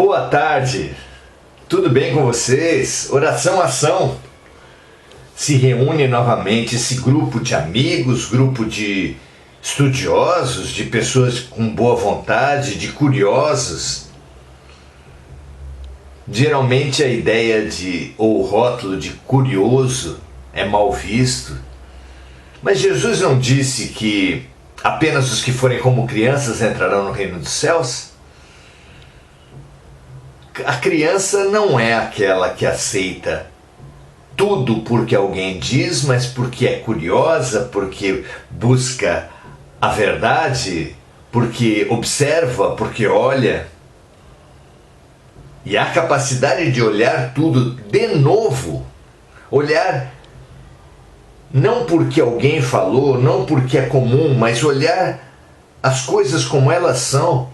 Boa tarde, tudo bem com vocês? Oração Ação se reúne novamente esse grupo de amigos, grupo de estudiosos, de pessoas com boa vontade, de curiosos. Geralmente a ideia ou o rótulo de curioso é mal visto, mas Jesus não disse que apenas os que forem como crianças entrarão no reino dos céus? A criança não é aquela que aceita tudo porque alguém diz, mas porque é curiosa, porque busca a verdade, porque observa, porque olha. E a capacidade de olhar tudo de novo, olhar não porque alguém falou, não porque é comum, mas olhar as coisas como elas são,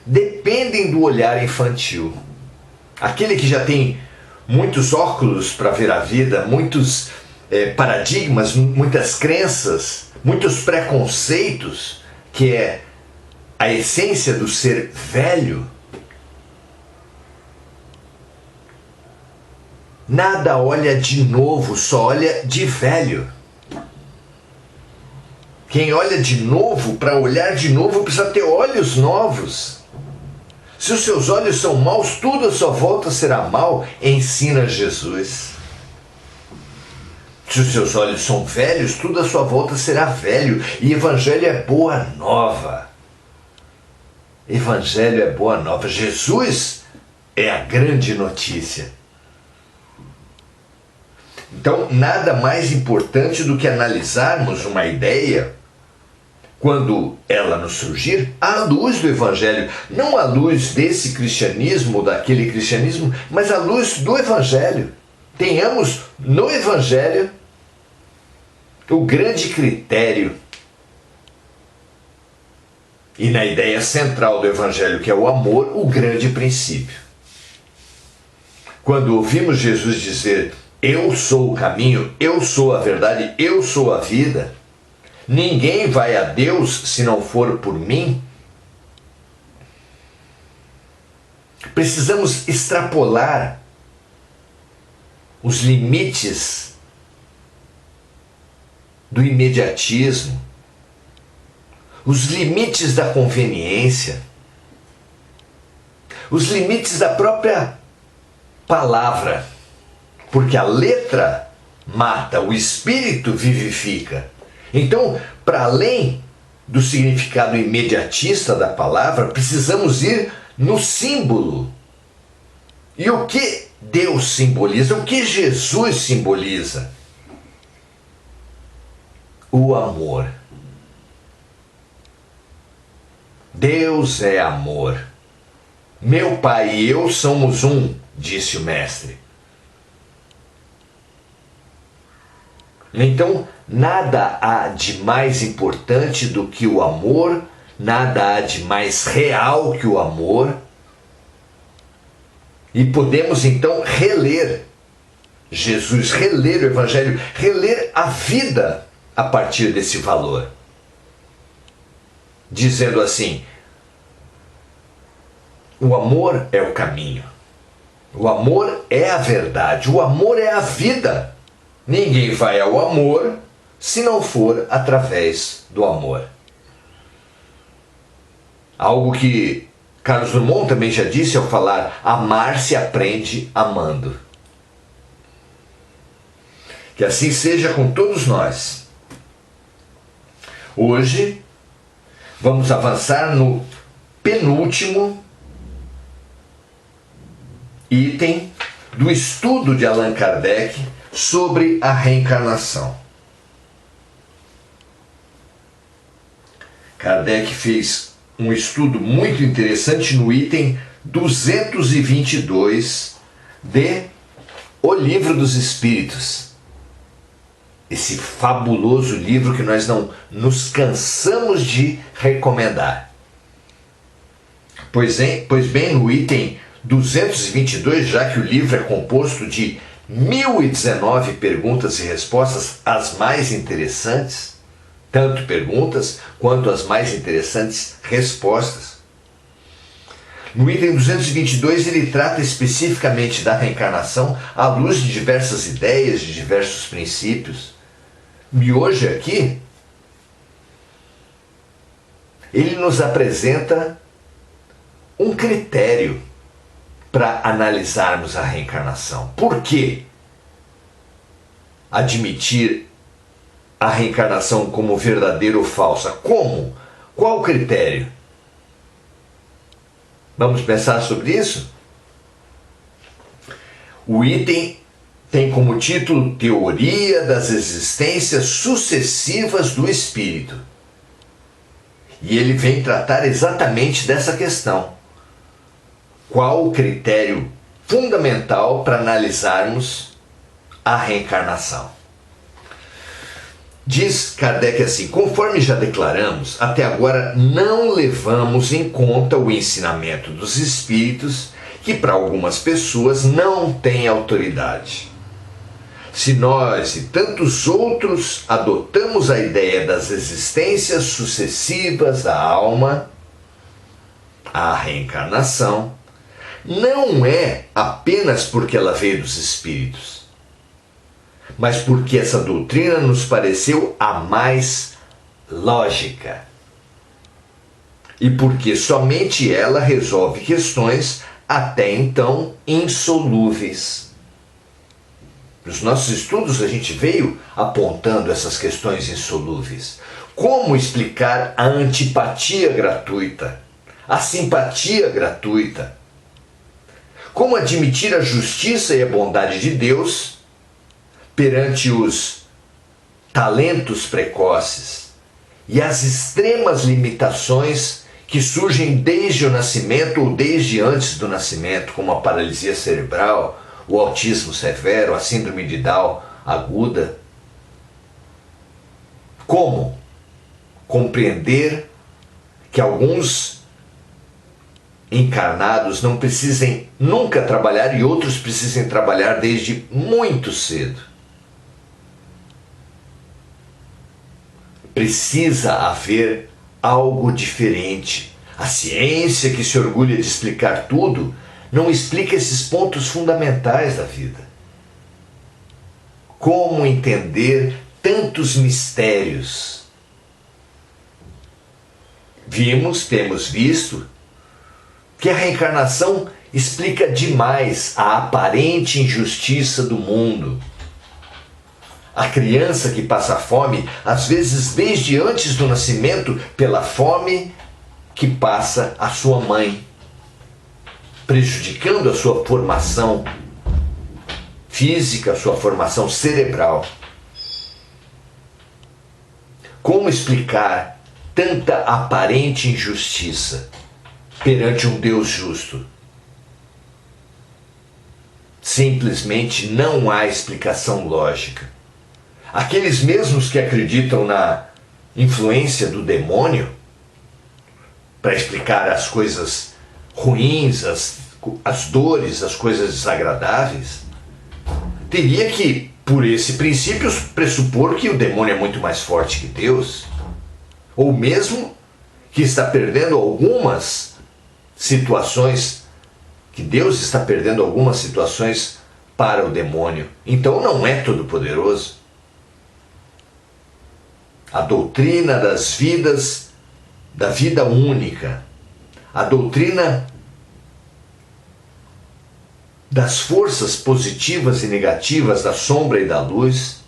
dependem do olhar infantil. Aquele que já tem muitos óculos para ver a vida, muitos paradigmas, muitas crenças, muitos preconceitos, que é a essência do ser velho, nada olha de novo, só olha de velho. Quem olha de novo, para olhar de novo, precisa ter olhos novos. Se os seus olhos são maus, tudo à sua volta será mal, ensina Jesus. Se os seus olhos são velhos, tudo à sua volta será velho. E Evangelho é boa nova. Evangelho é boa nova. Jesus é a grande notícia. Então, nada mais importante do que analisarmos uma ideia quando ela nos surgir, à luz do Evangelho, não à luz desse cristianismo, daquele cristianismo, mas à luz do Evangelho. Tenhamos no Evangelho o grande critério e na ideia central do Evangelho, que é o amor, o grande princípio. Quando ouvimos Jesus dizer, eu sou o caminho, eu sou a verdade, eu sou a vida, ninguém vai a Deus se não for por mim. Precisamos extrapolar os limites do imediatismo, os limites da conveniência, os limites da própria palavra, porque a letra mata, o espírito vivifica. Então, para além do significado imediatista da palavra, precisamos ir no símbolo. E o que Deus simboliza? O que Jesus simboliza? O amor. Deus é amor. Meu Pai e eu somos um, disse o Mestre. Então, nada há de mais importante do que o amor, nada há de mais real que o amor. E podemos então reler Jesus, reler o Evangelho, reler a vida a partir desse valor. Dizendo assim, o amor é o caminho, o amor é a verdade, o amor é a vida. Ninguém vai ao amor se não for através do amor. Algo que Carlos Drummond também já disse ao falar, amar se aprende amando. Que assim seja com todos nós. Hoje, vamos avançar no penúltimo item do estudo de Allan Kardec sobre a reencarnação. Kardec fez um estudo muito interessante no item 222 de O Livro dos Espíritos. Esse fabuloso livro que nós não nos cansamos de recomendar. Pois bem, no item 222, já que o livro é composto de 1019 perguntas e respostas, as mais interessantes, tanto perguntas quanto as mais interessantes respostas. No item 222 ele trata especificamente da reencarnação à luz de diversas ideias, de diversos princípios. E hoje aqui ele nos apresenta um critério para analisarmos a reencarnação. Por que admitir a reencarnação como verdadeira ou falsa? Como? Qual o critério? Vamos pensar sobre isso? O item tem como título Teoria das Existências Sucessivas do Espírito. E ele vem tratar exatamente dessa questão. Qual o critério fundamental para analisarmos a reencarnação? Diz Kardec assim: conforme já declaramos, até agora não levamos em conta o ensinamento dos espíritos, que para algumas pessoas não tem autoridade. Se nós e tantos outros adotamos a ideia das existências sucessivas da alma, a reencarnação não é apenas porque ela veio dos espíritos, mas porque essa doutrina nos pareceu a mais lógica. E porque somente ela resolve questões até então insolúveis. Nos nossos estudos a gente veio apontando essas questões insolúveis. Como explicar a antipatia gratuita, a simpatia gratuita? Como admitir a justiça e a bondade de Deus perante os talentos precoces e as extremas limitações que surgem desde o nascimento ou desde antes do nascimento, como a paralisia cerebral, o autismo severo, a síndrome de Down aguda? Como compreender que alguns encarnados não precisem nunca trabalhar e outros precisem trabalhar desde muito cedo? Precisa haver algo diferente. A ciência, que se orgulha de explicar tudo, não explica esses pontos fundamentais da vida. Como entender tantos mistérios? Temos visto que a reencarnação explica demais a aparente injustiça do mundo. A criança que passa fome, às vezes desde antes do nascimento, pela fome que passa a sua mãe, prejudicando a sua formação física, a sua formação cerebral. Como explicar tanta aparente injustiça perante um Deus justo? Simplesmente não há explicação lógica. Aqueles mesmos que acreditam na influência do demônio para explicar as coisas ruins, as dores, as coisas desagradáveis, teria que, por esse princípio, pressupor que o demônio é muito mais forte que Deus, ou mesmo que está perdendo algumas situações, que Deus está perdendo algumas situações para o demônio. Então não é todo-poderoso. A doutrina das vidas, da vida única, a doutrina das forças positivas e negativas, da sombra e da luz,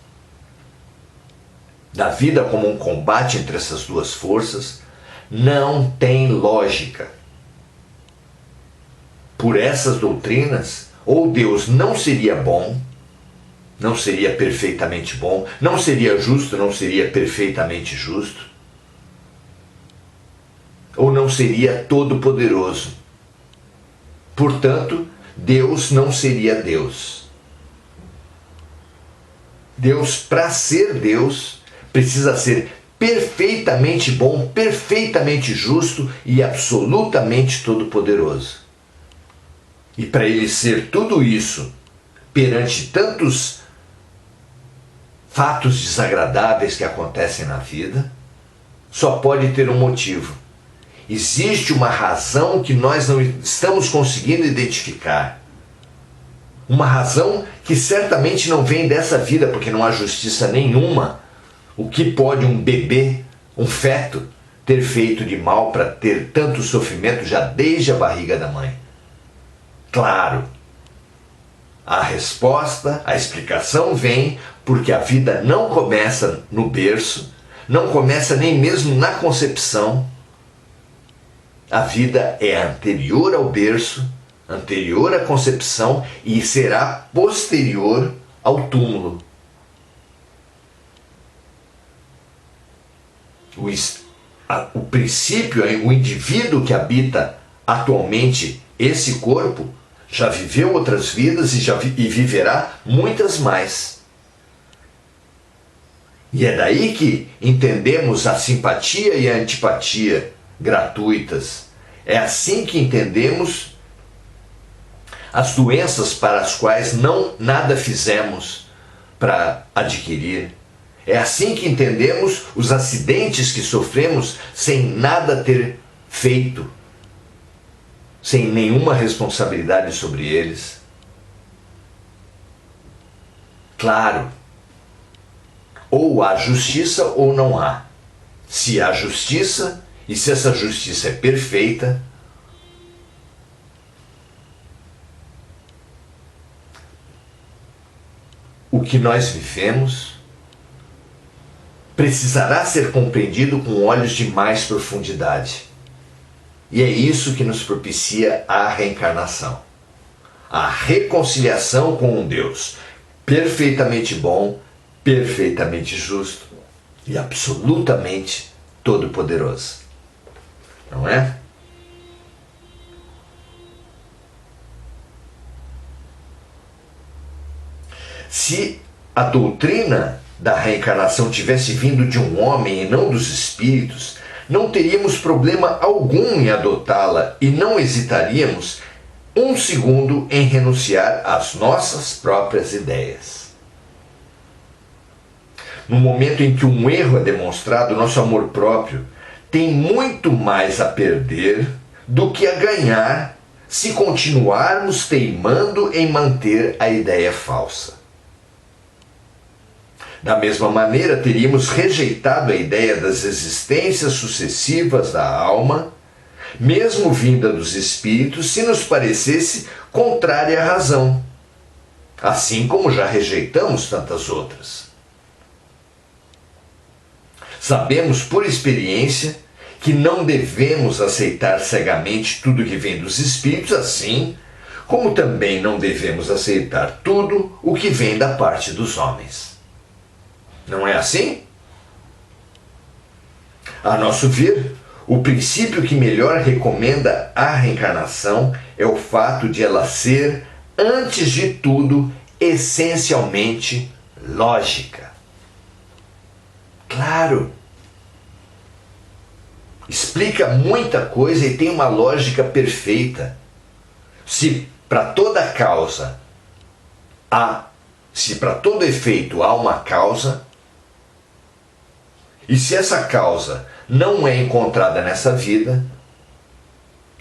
da vida como um combate entre essas duas forças, não tem lógica. Por essas doutrinas, ou Deus não seria bom, não seria perfeitamente bom, não seria justo, não seria perfeitamente justo, ou não seria todo-poderoso. Portanto, Deus não seria Deus. Deus, para ser Deus, precisa ser perfeitamente bom, perfeitamente justo e absolutamente todo-poderoso. E para ele ser tudo isso, perante tantos fatos desagradáveis que acontecem na vida, só pode ter um motivo. existe uma razão que nós não estamos conseguindo identificar. Uma razão que certamente não vem dessa vida, porque não há justiça nenhuma. O que pode um bebê, um feto, ter feito de mal para ter tanto sofrimento já desde a barriga da mãe? Claro, a resposta, a explicação vem porque a vida não começa no berço, não começa nem mesmo na concepção. A vida é anterior ao berço, anterior à concepção e será posterior ao túmulo. O princípio, o indivíduo que habita atualmente esse corpo, já viveu outras vidas e viverá muitas mais. E é daí que entendemos a simpatia e a antipatia gratuitas. É assim que entendemos as doenças para as quais nada fizemos para adquirir. É assim que entendemos os acidentes que sofremos sem nada ter feito, sem nenhuma responsabilidade sobre eles. Claro, ou há justiça ou não há. Se há justiça, e se essa justiça é perfeita, o que nós vivemos precisará ser compreendido com olhos de mais profundidade. E é isso que nos propicia a reencarnação. A reconciliação com um Deus perfeitamente bom, perfeitamente justo e absolutamente todo-poderoso. Não é? Se a doutrina da reencarnação tivesse vindo de um homem e não dos espíritos, não teríamos problema algum em adotá-la e não hesitaríamos um segundo em renunciar às nossas próprias ideias. No momento em que um erro é demonstrado, nosso amor próprio tem muito mais a perder do que a ganhar se continuarmos teimando em manter a ideia falsa. Da mesma maneira, teríamos rejeitado a ideia das existências sucessivas da alma, mesmo vinda dos espíritos, se nos parecesse contrária à razão, assim como já rejeitamos tantas outras. Sabemos por experiência que não devemos aceitar cegamente tudo que vem dos espíritos, assim como também não devemos aceitar tudo o que vem da parte dos homens. Não é assim? A nosso ver, o princípio que melhor recomenda a reencarnação é o fato de ela ser, antes de tudo, essencialmente lógica. Claro! Explica muita coisa e tem uma lógica perfeita. Se para toda causa se para todo efeito há uma causa, e se essa causa não é encontrada nessa vida,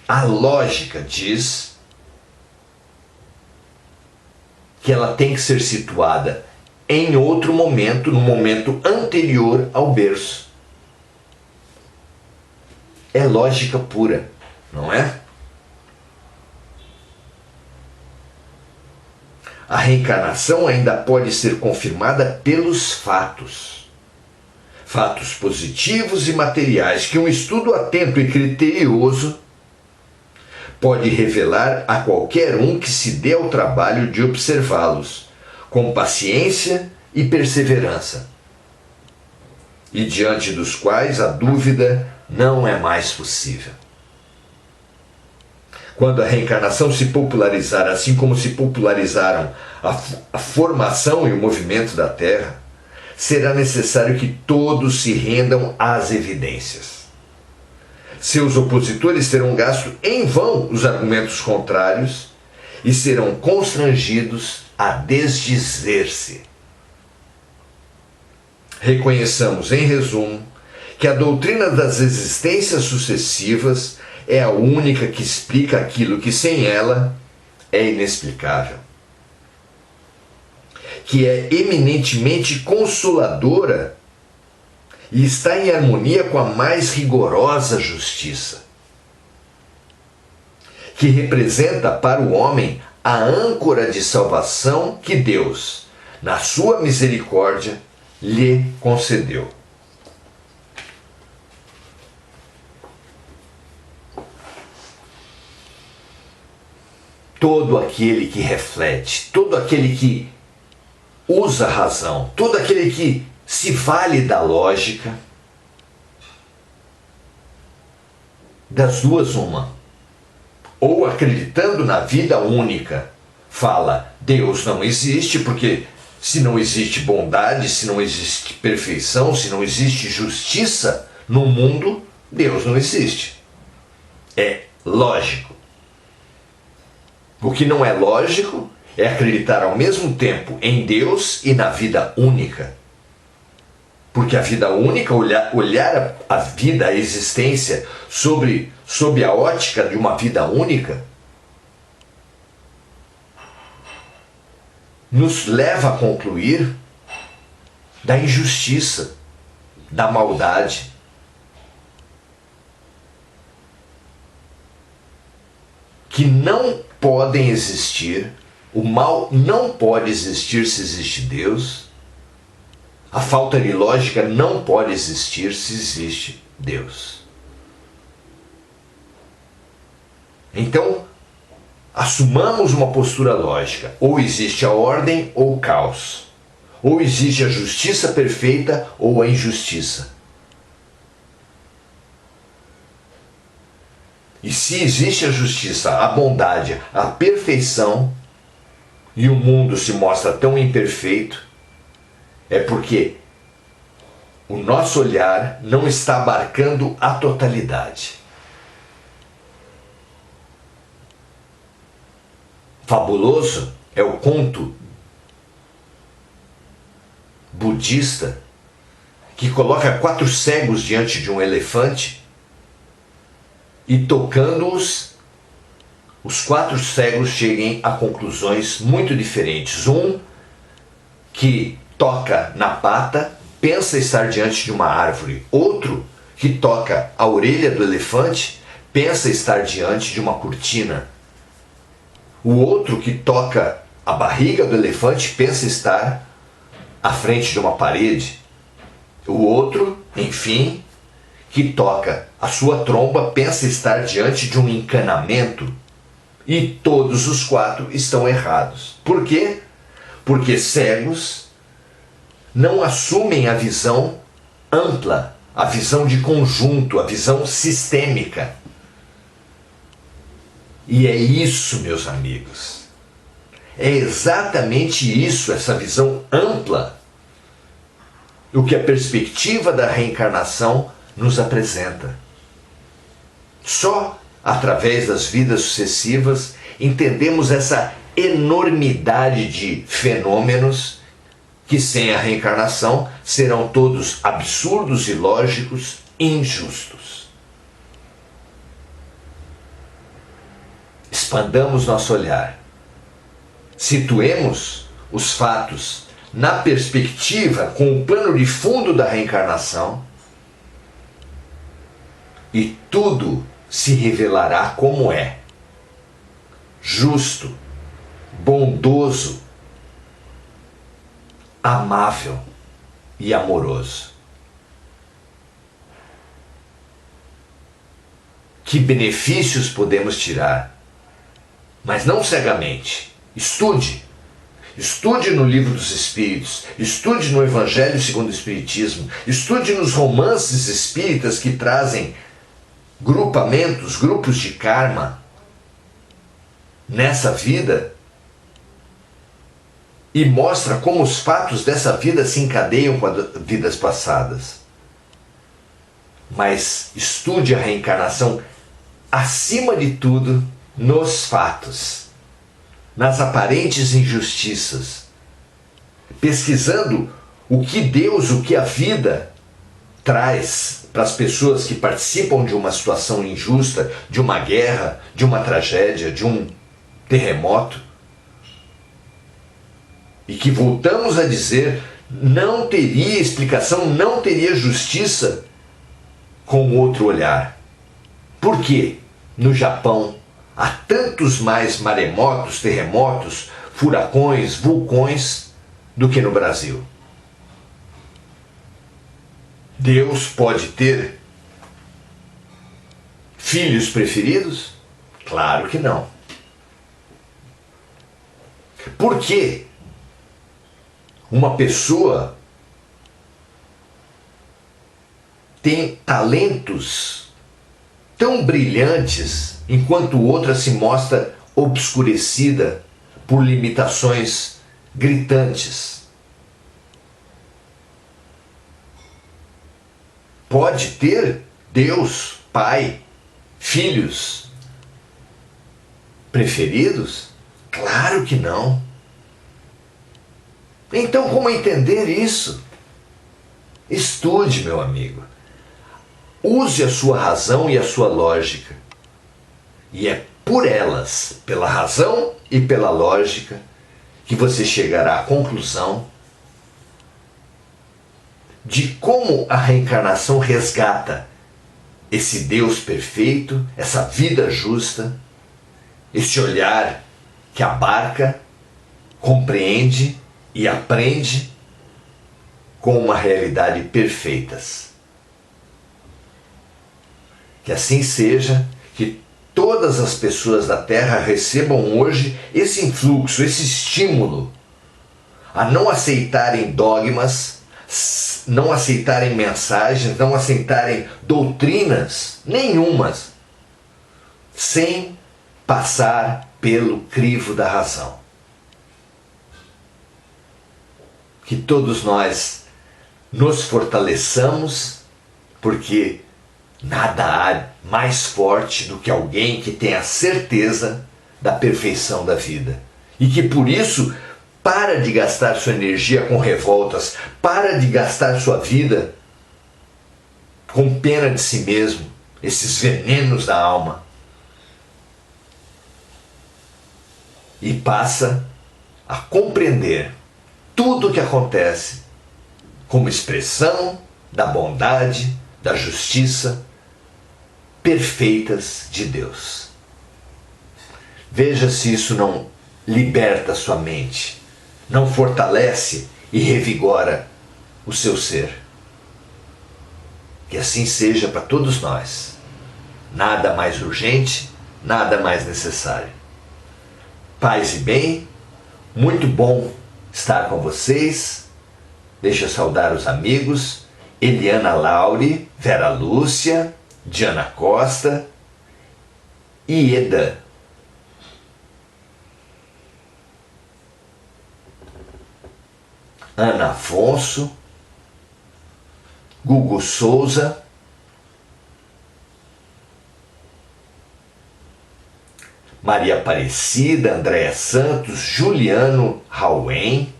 a lógica diz que ela tem que ser situada em outro momento, no momento anterior ao berço. É lógica pura, não é? A reencarnação ainda pode ser confirmada pelos fatos. Fatos positivos e materiais que um estudo atento e criterioso pode revelar a qualquer um que se dê ao trabalho de observá-los, com paciência e perseverança, e diante dos quais a dúvida não é mais possível. Quando a reencarnação se popularizar, assim como se popularizaram a formação e o movimento da Terra, será necessário que todos se rendam às evidências. Seus opositores terão gasto em vão os argumentos contrários e serão constrangidos a desdizer-se. Reconheçamos, em resumo, que a doutrina das existências sucessivas é a única que explica aquilo que sem ela é inexplicável, que é eminentemente consoladora e está em harmonia com a mais rigorosa justiça, que representa para o homem a âncora de salvação que Deus, na sua misericórdia, lhe concedeu. Todo aquele que reflete, todo aquele que usa a razão, todo aquele que se vale da lógica, das duas uma, ou acreditando na vida única, fala Deus não existe, porque se não existe bondade, se não existe perfeição, se não existe justiça no mundo, Deus não existe. É lógico. O que não é lógico é acreditar ao mesmo tempo em Deus e na vida única. Porque a vida única, olhar a vida, a existência, sob a ótica de uma vida única, nos leva a concluir da injustiça, da maldade. Que não podem existir, o mal não pode existir se existe Deus, a falta de lógica não pode existir se existe Deus. Então, assumamos uma postura lógica. Ou existe a ordem ou o caos. Ou existe a justiça perfeita ou a injustiça. E se existe a justiça, a bondade, a perfeição, e o mundo se mostra tão imperfeito, é porque o nosso olhar não está abarcando a totalidade. Fabuloso é o conto budista que coloca 4 cegos diante de um elefante e tocando-os, os 4 cegos cheguem a conclusões muito diferentes. Um que toca na pata pensa estar diante de uma árvore. Outro que toca a orelha do elefante pensa estar diante de uma cortina. O outro que toca a barriga do elefante pensa estar à frente de uma parede. O outro, enfim, que toca a sua tromba pensa estar diante de um encanamento. E todos os 4 estão errados. Por quê? Porque cegos não assumem a visão ampla, a visão de conjunto, a visão sistêmica. E é isso, meus amigos. É exatamente isso, essa visão ampla, o que a perspectiva da reencarnação nos apresenta. Só através das vidas sucessivas entendemos essa enormidade de fenômenos que sem a reencarnação serão todos absurdos, ilógicos e injustos. Expandamos nosso olhar. Situemos os fatos na perspectiva, com o plano de fundo da reencarnação, e tudo se revelará como é: justo, bondoso, amável e amoroso. Que benefícios podemos tirar? Mas não cegamente. Estude. Estude no Livro dos Espíritos, estude no Evangelho segundo o Espiritismo, estude nos romances espíritas que trazem grupos de karma nessa vida e mostra como os fatos dessa vida se encadeiam com as vidas passadas. Mas estude a reencarnação acima de tudo nos fatos, nas aparentes injustiças, pesquisando o que Deus, o que a vida traz para as pessoas que participam de uma situação injusta, de uma guerra, de uma tragédia, de um terremoto, e que voltamos a dizer, não teria explicação, não teria justiça com outro olhar. Por quê? No Japão há tantos mais maremotos, terremotos, furacões, vulcões do que no Brasil. Deus pode ter filhos preferidos? Claro que não. Por quê? Uma pessoa tem talentos tão brilhantes, enquanto outra se mostra obscurecida por limitações gritantes. Pode ter Deus, Pai, filhos preferidos? Claro que não. Então, como entender isso? Estude, meu amigo. Use a sua razão e a sua lógica. E é por elas, pela razão e pela lógica, que você chegará à conclusão de como a reencarnação resgata esse Deus perfeito, essa vida justa, esse olhar que abarca, compreende e aprende com uma realidade perfeitas. Que assim seja, que todas as pessoas da Terra recebam hoje esse influxo, esse estímulo a não aceitarem dogmas, não aceitarem mensagens, não aceitarem doutrinas nenhumas, sem passar pelo crivo da razão. Que todos nós nos fortaleçamos, porque nada há mais forte do que alguém que tem a certeza da perfeição da vida. E que por isso para de gastar sua energia com revoltas, para de gastar sua vida com pena de si mesmo, esses venenos da alma. E passa a compreender tudo o que acontece como expressão da bondade, da justiça perfeitas de Deus. Veja se isso não liberta sua mente, não fortalece e revigora o seu ser. Que assim seja para todos nós. Nada mais urgente, nada mais necessário. Paz e bem, muito bom estar com vocês. Deixa eu saudar os amigos Eliana Lauri, Vera Lúcia, Diana Costa e Eda. Ana Afonso, Gugu Souza, Maria Aparecida, Andréa Santos, Juliano Rauen,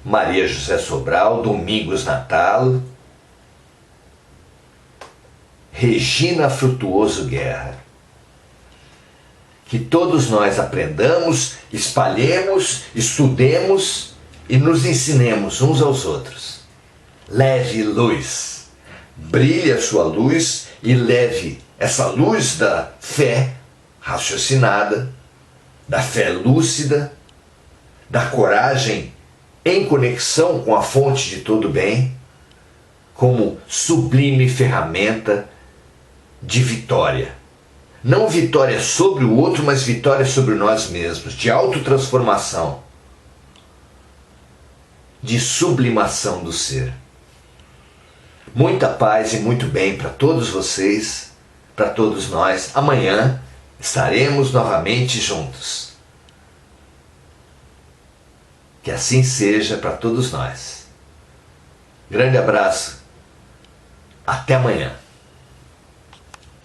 Maria José Sobral, Domingos Natal, Regina Frutuoso Guerra. Que todos nós aprendamos, espalhemos, estudemos e nos ensinemos uns aos outros. Leve luz, brilhe a sua luz e leve essa luz da fé raciocinada, da fé lúcida, da coragem em conexão com a fonte de todo bem, como sublime ferramenta de vitória. Não vitória sobre o outro, mas vitória sobre nós mesmos, de autotransformação, de sublimação do ser. Muita paz e muito bem para todos vocês, para todos nós. Amanhã estaremos novamente juntos. Que assim seja para todos nós. Grande abraço. Até amanhã.